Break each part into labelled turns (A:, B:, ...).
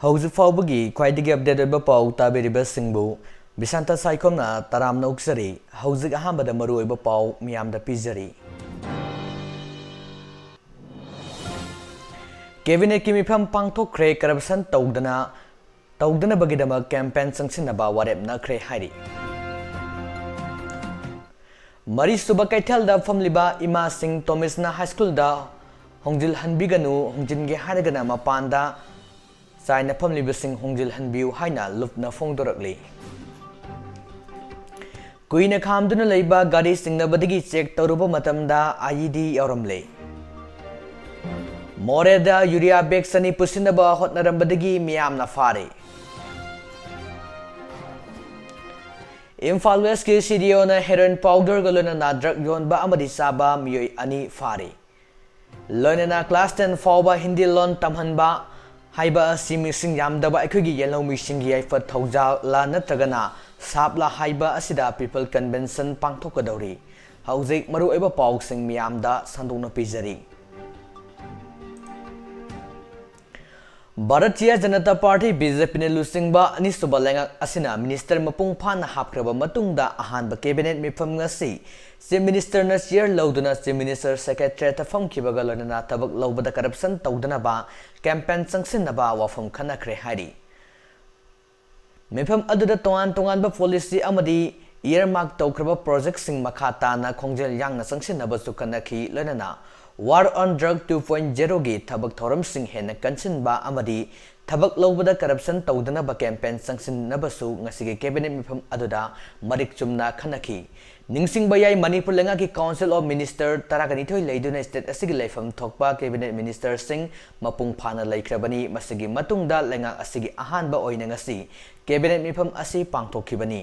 A: हौजिक फाउबगी ख्वाइदगी update ओइबा पाउ ताबेरिबा सिंगबु बिसांता साइकोमना तरामना उक्सरी हौजिक अहांबदा मरु ओइबा पाउ मियामदा पिजरी cabinet की मिफम पांगथोखरे करप्शन तौदना बगिदमा कैंपेन संगसिनबा वारेप नखरे हाइरी मरी सुबह कैथलदा फमलिबा इमा सिंह तोमिसना हाई स्कूल दा होंजिल हनबिगनु होंजिनगे हारगना मपांदा साइना फमलिबसिंग होंजिल हनबिउ हाइना लुपना फोंदोरकली कुइना खामदुना लैबा गाड़ी सिंगनबदगी चेक तौरुबा मतमदा आईडी यावरमले मोरेदा यूरिया बैग सनी पुसिनबा होटनरंबदगी मियामना फारे इम्फाल वेस्ट की सीडीओना हेरोइन पाउडर गलोना ड्रग योनबा अमदी साबा मियोय अनि फारे लोनना क्लास 10 फाउबा हिंदी लोन तमहनबा हाइबा सिमिसिंग यामदबा अखोगी येलो मिसिंगी आइफा थौजाला नत्रगना सापला हाइबा असिदा पीपल कन्वेंशन पांगथोकदौरी हौजिक मरु ओइबा पाउसिंग मियामदा संदोना पिजरी भारतीय जनता पार्टी बीजेपी ने लुसिंगबा अनिसुबा लेंगक असिना मिनिस्टर मपुंग फाना हापख्रबा मतुंगदा अहानबा कैबिनेट मिफम ngasi चीफ मिनिस्टर ना चेयर लौदुना चीफ मिनिस्टर सेक्रेटरी फमखिबगा लोनना तबक लौबदा करप्शन तौदनबा कैंपेन संगसिनबा वाफम खनखरे हारी मिफम अदुदा तोंगान तोंगानबा पॉलिसी अमदी ईयरमार्क तौख्रबा प्रोजेक्ट सिंग मखा ताना खोंजेल यांगना संगसिनबा सुखनखी लोनना वार ऑन ड्रग 2.0 की थबक थौरम सिंह हेन कंसिनबा अमदी थबक लौबदा करप्शन तौदनबा कैंपेन संगसिनबसु ngasi कैबिनेट मिफम अदुदा मरिक चुमना खनखी निंगसिंगबा याई मणिपुर लेंगा की काउंसिल ऑफ मिनिस्टर तरागनिथोय लेदुना स्टेट असिगी लेफम थोकपा कैबिनेट मिनिस्टर सिंह मपुंग फाना लेख्रबनी मसिगी मतुंगदा लेंगा असिगी अहानबा ओइना ngasi कैबिनेट मिफम असि पांगथोखिबनी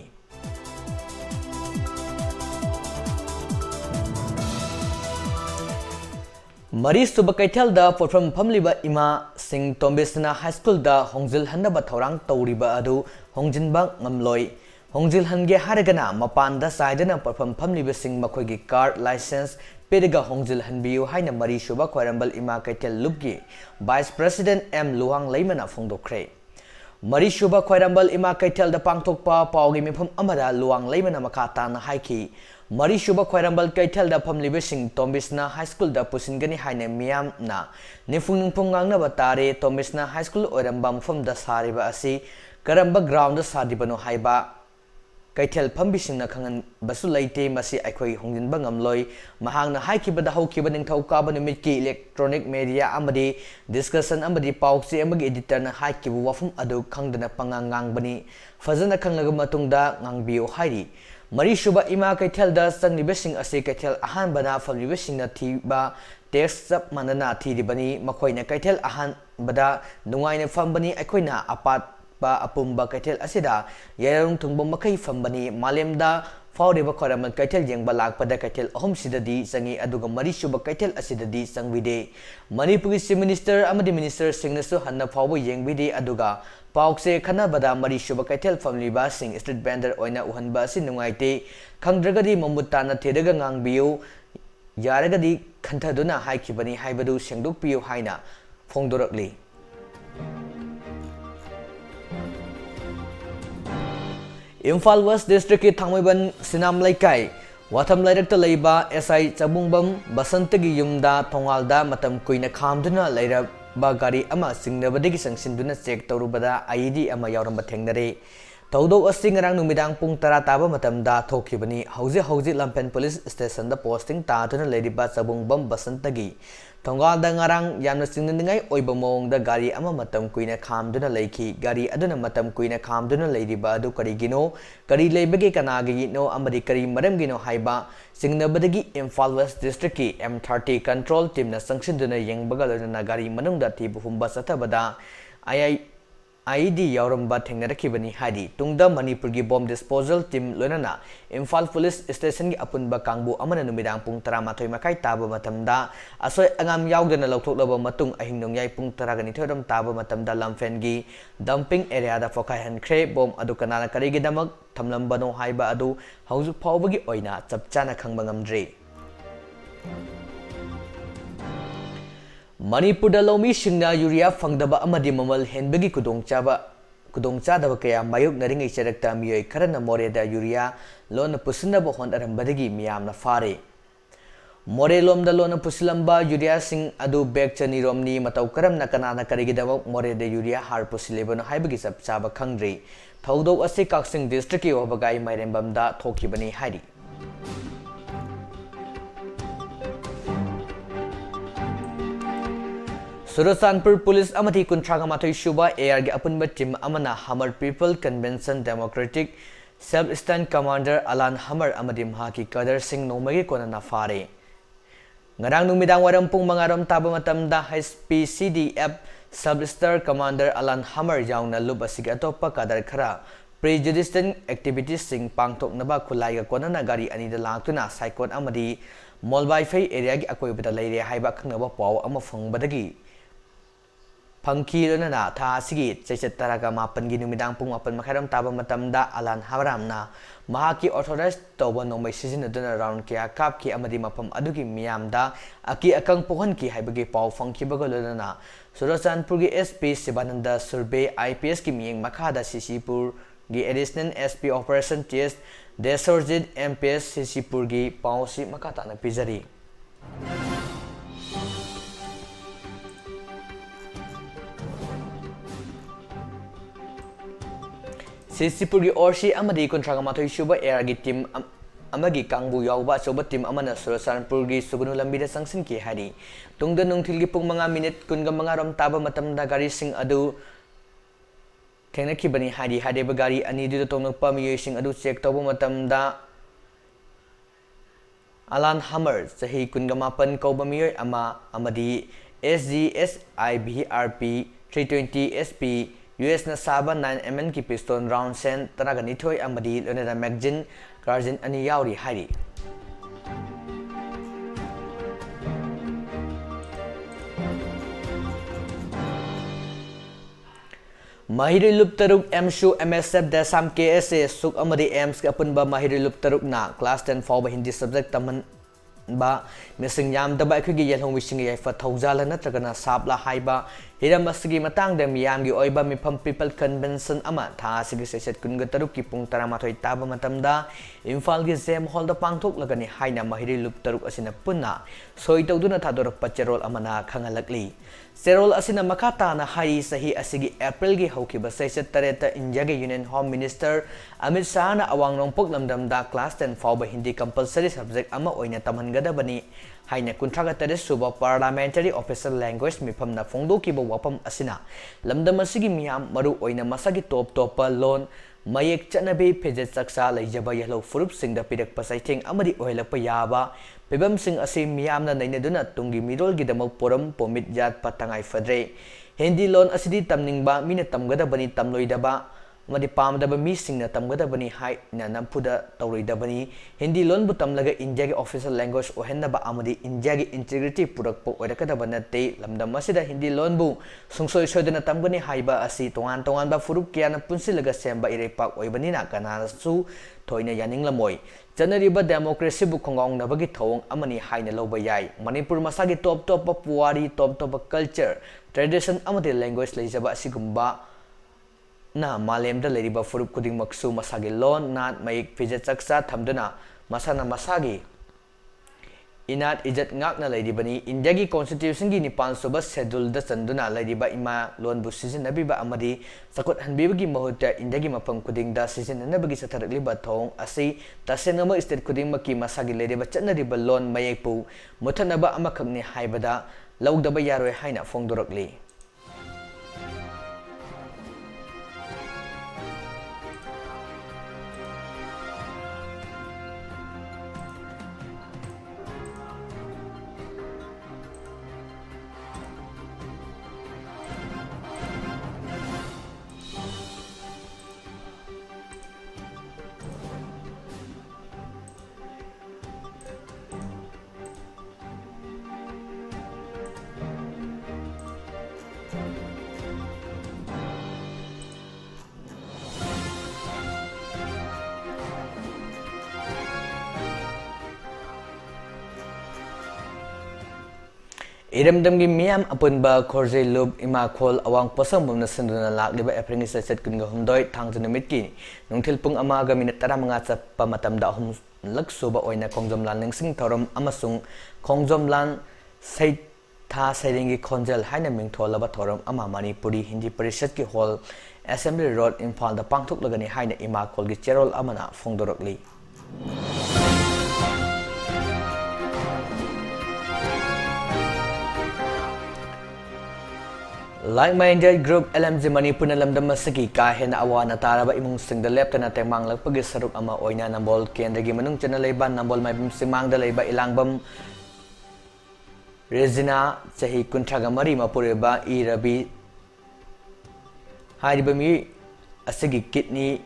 A: मरी सुब कैथल पोफम फमलिबा इमा सिंह तोम्बिसना हाई स्कूल होंजिल हन्नबा थौरांग तौरिबा अदु होंजिनबा ngamloi होंजिल हनगे हारगना मपानदा साइदना पोफम फमलिबा सिंह मखोगी कार्ड लाइसेंस पेरगा होंजिल हनबियु हाइना मरी सुब ख्वारंबल इमा कैथल लुपगी वाइस प्रेसिडेंट एम लुहांग लैमना फोंदोखरे मरी सुब ख्वारंबल इमा कैथल पांगथोकपा पावगी मिफम अमदा लुहांग लैमना मखाताना हाइखी मरी सुब ख्वारंबल कैथल फमलिबसिंग तोम्बिसना हाई स्कूल पुसिनगनी हाइने मियामना निफुंग निफुंग गांगनबा तारे तोम्बिसना हाई स्कूल ओरंबा मफमदा सारिबा असि करंबा ग्राउंड सादिबनो हाइबा कैथल फमबिसिंगना खंगन बसु लैते मसि अखोई होंजिनबा ngamloi महांगना हाइखिबदा हौखिबा निंगथौ काबा निमितकी इलेक्ट्रॉनिक मीडिया अमदी डिस्कशन अमदी पाउचे अमगी एडिटरना हाइखिबु वफम अदु खंगदना पंगांग गांगबनी फजना खंगलगा मतुंगदा ngangbio हाइरी मरी सुब इमा कैथल संगलिबसिंग असे कैथल अहानबना फमलिबसिंग थीबा टेक्स चप मनना थीरिबनी मखोइना कैथल अहानबदा नुंगाइना फमबनी अखोइना अपात अपुम्बा कैथल असिदा येरुंग थुंबो मखै फमबनी मालेमदा फाउरिबा खरमन कैथल येंगबा लाकपदा कैथल अहम सिददी संगी अदुगा मरी सुब कैथल असिददी संगविदे मणिपुरी चीफ मिनिस्टर अमदी मिनिस्टर सिंगनसु हन्ना फाउबो येंगबिदे अदुगा पाउसे खनबदा मरी सुब कैथल फमलिबा सिंग स्ट्रीट वेंडर ओइना उहनबा असि नुंगाइते खंद्रगदी ममुत्ताना थेदगा ngangbio यारगदी खंथदुना हाइखिबनी हाइबदु सेंगदुकपियो हाइना फोंदोरकली इम्फाल वेस्ट डिस्ट्रिक्ट की थांगमैबन सिनाम लैकाई वाथम लैरक्ता लैबा एसआई चबुंगबम बसंतगी युमदा थोंगालदा मतम कुइना खामदुना लैरबा गाड़ी अमा सिंगनबदगी संगसिनदुना चेक तौरुबदा आईडी अमा यावरंबा थेंगनरे तौदो असि ngarang numidang pung 10 ताबा मतमदा थोखिबनी हौजे लंपेन पुलिस स्टेशन दा पोस्टिंग तादुना लैरिबा चबुंगबम बसंतगी थोंगालदा ngarang यामना सिंगननिंगाई ओइबा मोंगदा गाड़ी अमा मतम कुइना खामदुना लैखी गाड़ी अदुना मतम कुइना खामदुना लैरिबा अदु करिगिनो करी लैबगे कनागिनो अमदि करी मरमगिनो हाइबा सिंगनबदगी इम्फाल वेस्ट डिस्ट्रिक्ट की M30 कंट्रोल टीम ना संगसिनदुना येंगबगा लोना गाड़ी मनुंगदा थीबु हुंबा सथबदा आईडी यावरंबा थेंगनरखिबनी हादी तुंगदा मणिपुर की बॉम्ब डिस्पोजल टीम लोनना इम्फाल पुलिस स्टेशन की अपुनबा कांगबु अमना नुमिदांग पुंग 13 मखाई ताबा मतमदा असोय अंगाम यावदना लौथोकलबा मतुंग अहिंग नोंयाई पुंग 12 ताबा मतमदा लमफेन की डंपिंग एरिया दा फोकाय हनख्रे बॉम्ब अदु कनाना करिगिदमक थमलंबनो हाइबा अदु हौजु फावबगी ओइना चपचाना खंगबा ngamdre Manipurda ꯂꯧꯃꯤꯁꯤꯡꯅ ꯌꯨꯔꯤꯌꯥ ꯐꯪꯗꯕ ꯑꯃꯗꯤ ꯃꯃꯜ ꯍꯦꯟꯕꯒꯤ ꯈꯨꯗꯣꯡꯆꯥꯗꯕ ꯀꯌꯥ ꯃꯥꯌꯣꯛꯅꯔꯤꯉꯩ ꯆꯔꯛꯇ ꯃꯤꯑꯣꯏ ꯈꯔꯅ ꯃꯣꯔꯦꯗ ꯌꯨꯔꯤꯌꯥ ꯂꯣꯟꯅ ꯄꯨꯁꯤꯟꯅꯕ ꯍꯣꯠꯅꯔꯝꯕꯗꯒꯤ ꯃꯤꯌꯥꯝꯅ ꯐꯥꯔꯦ ꯃꯣꯔꯦꯂꯣꯝꯗ ꯂꯣꯟꯅ ꯄꯨꯁꯤꯜꯂꯝꯕ ꯌꯨꯔꯤꯌꯥꯁꯤꯡ ꯑꯗꯨ ꯕꯦꯒ ꯆꯅꯤꯔꯣꯝꯅꯤ ꯃꯇꯧ ꯀꯔꯝꯅ ꯀꯅꯥꯅ ꯀꯔꯤꯒꯤꯗꯃꯛ ꯃꯣꯔꯦꯗ ꯌꯨꯔꯤꯌꯥ ꯍꯥꯔ ꯄꯨꯁꯤꯜꯂꯤꯕꯅꯣ ꯍꯥꯏꯕꯒꯤ ꯆꯞ ꯆꯥꯕ ꯈꯪꯗ꯭ꯔꯤ ꯊꯧꯗꯣꯛ ꯑꯁꯤ ꯀꯛꯆꯤꯡ ꯗꯤꯁꯇ꯭ꯔꯤꯛꯀꯤ ꯋꯥꯕꯒꯥꯏ ꯃꯥꯏꯔꯦꯝꯕꯝꯗ ꯊꯣꯛꯈꯤꯕꯅꯤ ꯍꯥꯏꯔꯤ Churachandpur Police amati kuntraga mathoi suba AR gi apunba team amana Hamar People Convention Democratic Sub-Stand Commander Alan Hamar amadi mahaki Kader Singh nomagi konana fare ngarang numidang waram pung mangaram taba matamda HPCDF Sub-Star Commander Alan Hamar yauna lub asig atopa Kader khara prejudicing activities sing pangthoknaba khulai ga konana gari anida laktuna saikot amadi Molbai Fei area gi akoibada leire haiba khangnaba paw ama fangbadagi Pangki na tha asigi chaiset taraga mapan gi numidang pung mapan makharam taba matamda Alan Haramna mahaki authorized toba nomai sizinaduna round kya kapki amadi mapam adugi miyamda aki akang pohan ki haibagi paw fangkibaga lona Churachandpur gi SP Sibananda Survey IPS ki miyeng makhada Sisipur gi additional SP Operation Test Desorjit MPS Sisipur gi pawsi makata na pizari Sisipurgi Orsi amadi kontraga mathoi suba ARgi team amagi kangbu yauba soba team amana Churachandpurgi Sugunu lambida sangsinki hari tungda nungthilgi pung manga minute kunga manga rom taba matamda gari sing adu thenakibani hari hadeba gari ani du tongnakpa miyoi sing adu check toba matamda Alan Hammer sahi kunga mapan kauba miyoi ama amadi SGSIBRP 320 SP US na saba 9mm ki piston round sen tanaga nithoi amadi lonera magazine garden ani yauri hari Mahiri Lup Taruk MSU MSF Dasam KSA Suk amadi AIMS ka punba Mahiri Lup Taruk na class 10 fawba Hindi subject taman ba mising yam daba akhigi yelhong wising yaifa thaujala natragana sabla haiba hiram asigi matangda miyamgi oiba mifam People Convention ama tha asigi seset kunga taruk ki pung taramathoi taba matamda Imphal gi Zem Hall da pangthok lagani haina Mahiri Lup Taruk asina punna soi tawduna thadorak pacherol amana khangalakli Serol asina makata na hai sahi asigi April gi haukiba seset tareta India gi Union Home Minister Amit Shah na awang nongpok lamdamda class 10 fawba Hindi compulsory subject ama oina tamhangadabani haina kuntraga tare suba parliamentary official language mifam na phongdoki bo wapam asina lamdam asigi miyam maru oina masagi top lon mayek chanabe phejet saksa leijaba yelo furup singda pirak pasaitheng amadi oilapa yaba pebam sing ase miyamna nainaduna tungi mirol gidamak poram pomit jat patangai fadre Hindi lon asidi tamningba mina tamgadabani tamloidaba madi pamdaba mi singna tamgadabani hai na nampuda tawridabani Hindi lon bu tamlaga India gi official language ohenaba amadi India gi integrity purakpo oirakadaba natte lamdam asida Hindi lon bu sungsoi soidana tamgani haiba asi tongan ba furup kiana punsilaga semba irepak oibani na kanasu thoina yaninglamoi janariba democracy bu khongong nabagi thawong amani haina loba yai Manipur masagi top puari top culture tradition amadi language leijaba asigumba na malemda leriba furup kuding maksu masagi lon nat mayik pije chaksa thamduna masana masagi inat ijat ngakna leribani India gi constitution gi nipal suba schedule da chanduna leriba ima lon bu sijinabiba amadi sakot hanbibagi mahuta India gi mapam kuding da sijinanabagi satharakliba thong asi tasenama state kuding maki masagi leriba chanariba lon mayek pu muthanaba amakhakni haibada lawdaba yaroi haina phongdorakli Iramdamgi miyam apunba khorje lub ima khol awang pasam bumna sinduna lakliba April ni set kunga humdoi thangju namitki nungthil pung amaga minute 15 chappa matamda hum laksuba oina khongjomlan ningsing thorom amasung khongjomlan sai tha sairingi khonjal haina mingtholaba thorom ama Manipuri Hindi Parishad ki hall Assembly Road Imphal da pangthok lagani haina ima khol gi cherol amana phongdorokli Like-minded group LMG Manipur na lamdam masagi kahit na awa na taraba imong singda lepta na temang lagpagi saruk ama oina nambol kendagi manung channel layban nambol may simang da layba ilangbam Regina sahi kuntraga mari mapuriba I Rabi haibami asagi kidney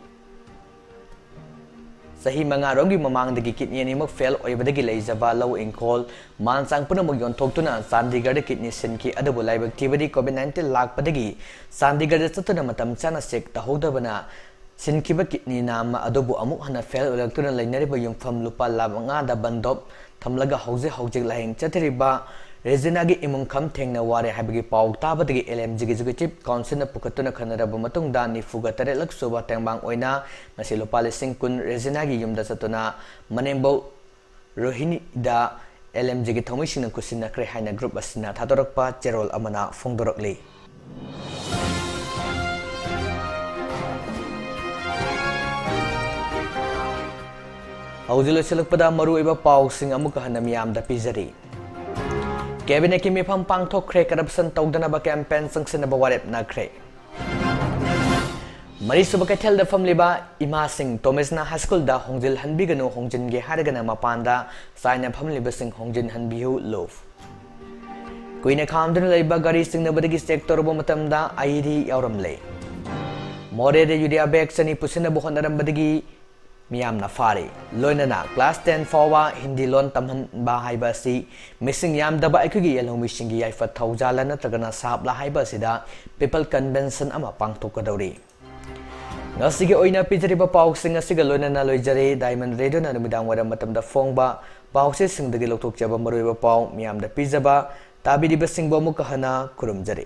A: sahi mga rogi mamang dagi kidney ni mag fail oy badagi leizaba low in call mansang puno mag yon toktuna Chandigarh kidney sinki adabu laibak tibadi COVID-19 lak padagi Chandigarh satuna matam chana sek tahodabana sinkiba kidney nama adobu amuk hana fail olaktuna lainariba yung fam lupa labanga da bandop thamlaga hauze lahing chatriba Regina gi imung kham thengna ware habagi pau tabadagi LMG gi executive council na pukatuna khanaraba matung da ni fuga tare laksuba tengbang oina masi lupa lising kun Regina gi yumda satuna manembo Rohini da LMG gi thomising na kusina kre haina group asina thatorakpa cherol amana phongdorokli Haujilo selakpada maru iba pau sing amuka hana miyam da pizari Cabinet ki mifam pangthok kre corruption tawdana ba campaign sangsin ba warep na kre Mari suba kathel da famliba Ima Singh Thomas na high school da hongjil hanbi gano hongjin ge haragana mapanda saina famliba sing hongjin hanbihu lof Kuina khamdun leiba gari sing na badagi sector bo matamda ID yauramle More de yudia bag sani pusina bu honaram badagi Miyam na fari loinana class 10 fawa Hindi lon tamhan ba haiba si missing yam daba akugi yalong mishingi yaifa thaujala na tagana sabla haiba sida people convention ama pangthokadori ngasige oina pijariba pau singa siga loinana loijare diamond radio na numidang waram matamda phongba pause singdagi lokthokjaba maroiba pau miyam da pijaba tabidi basingbo mukahana kurumjare